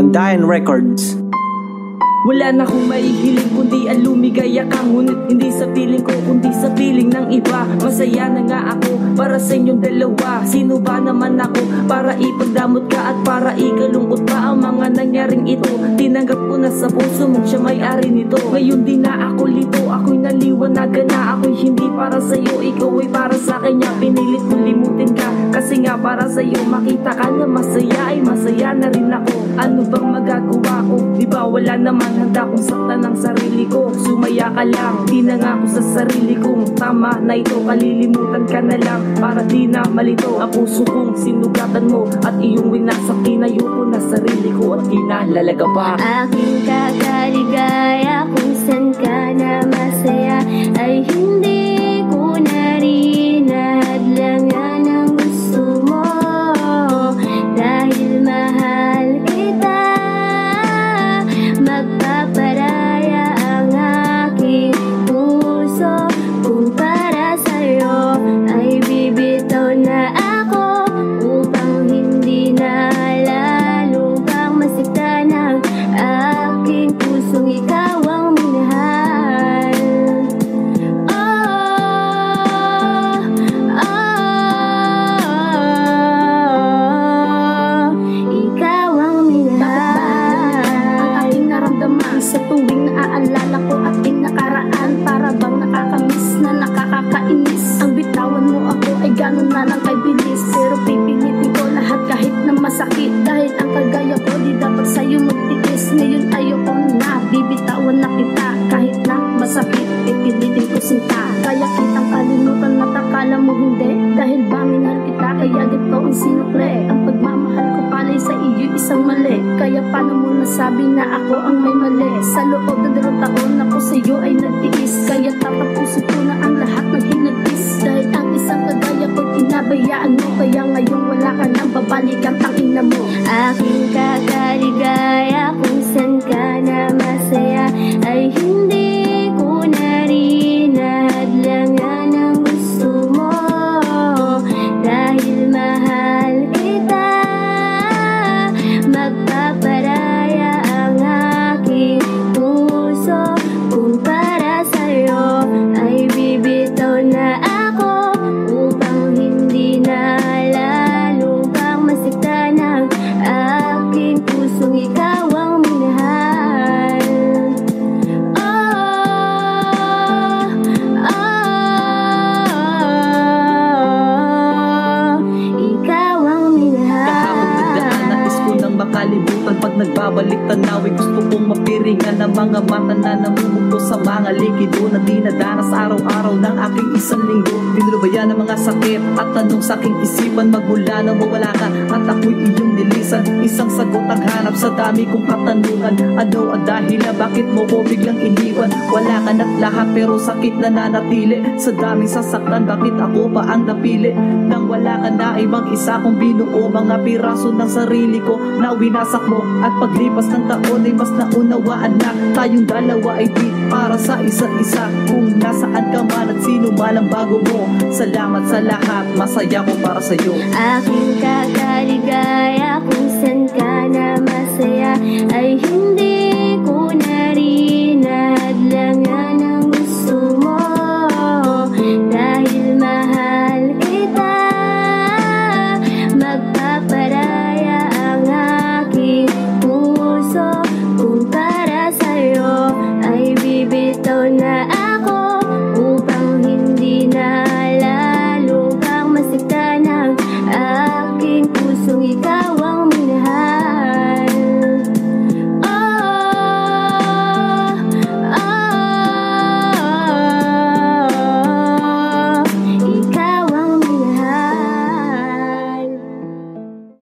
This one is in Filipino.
Landayan Records. Wala na akong maihiling kundi ang lumigaya ka. Ngunit hindi sa piling ko kundi sa piling ng iba. Masaya na nga ako para sa inyong dalawa. Sino ba naman ako para ipagdamot ka at para ikalungkot pa ang mga nangyaring ito. Tinanggap ko na sa puso mong siya may-ari nito. Ngayon di na ako lito, ako'y naliwanagan na. Ako'y hindi para sa'yo, ikaw ay para sa kanya. Pinilit kong limutin ka kasi nga para sa'yo. Makita ka na masaya ay masaya na rin ako. Ano bang magagawa ko? Diba wala naman handa kong saktan ng sarili ko. Sumaya ka lang, di na nga ako sa sarili kong tama na ito. Kalilimutan ka na lang para di na malito ang puso kong sinugatan mo. At iyong winasak, tinayo ko na sarili ko at kinalalaga pa. Aking kakaligaya kung saan ka na masaya ay hindi ko na rin nahadlangan ang gusto mo. Dahil mahal kita, magpaparaya ang aking puso. Kung para sa'yo ay bibitaw na ako upang hindi na lalo pang masiktan ang aking pusong ikaw ang minahal. Ikaw ang minahal. Ang aking naramdaman sa tuwing naaalala ko ating nakaraan, para bang nakakamiss na nakakainis. Ang bitawan mo ako ay ganun na lang kay bilis, pero pipilitin ko lahat kahit na masakit. Dahil ang kagaya ko di dapat sa'yo magtiis. Ngayon ayoko na, bibitawan na kita kahit na masakit, pipilitin ko sinta. Kaya kitang kalimutan at akala mo hindi, dahil ba minahal kita kaya agad ko ang sinukle. Ang pagmamahal ko pala'y sa iyo isang mali, kaya paano mo nasabi na ako ang may mali? Sa loob ng 2 taon ako sa iyo ay nagtiis, kaya tatapusin ko na ang lahat ng hinagis. Dahil ang isang kagaya ko pinabayaan mo, kaya ngayon wala ka nang babalikan, tangina mo. Aking kakaligaya kung saan ka na masaya ay hindi ko na rin nahadlangan ang gusto mo. Dahil mahal kita, magpaparaya ang aking puso. Kung para sa'yo ay bibitaw na ako upang hindi na lalo pang masiktan ang aking pusong ikaw ang minahal. Ikaw ang minahal. Kahapon nagdaan nais ko nang makalimutan. Pag nagbabalik tanaw ay gusto kong mapiringan ang mga mata na namumuto sa mga likido na dinadanas araw-araw ng aking isang linggo. Dinubayan ang mga sakit at tanong sa aking isipan, magmula na mawala ka at ako'y iyong nilisan. Isang sagot ang hanap sa dami kong katanungan. Ano ang dahilan, bakit mo ko biglang iniwan? Wala ka na't lahat pero sakit na nanatili. Sa daming sasaktan, bakit ako pa ang napili? Nang wala ka na ibang isa kong binuo, mga piraso ng sarili ko na winasak mo. At paglipas ng taon ay mas naunawaan na tayong dalawa ay di para sa isa't isa. Kung nasaan ka man at sino man ang bago mo, salamat sa lahat, masaya ko para sa'yo. Aking kakaligaya kung saan ka na masaya ay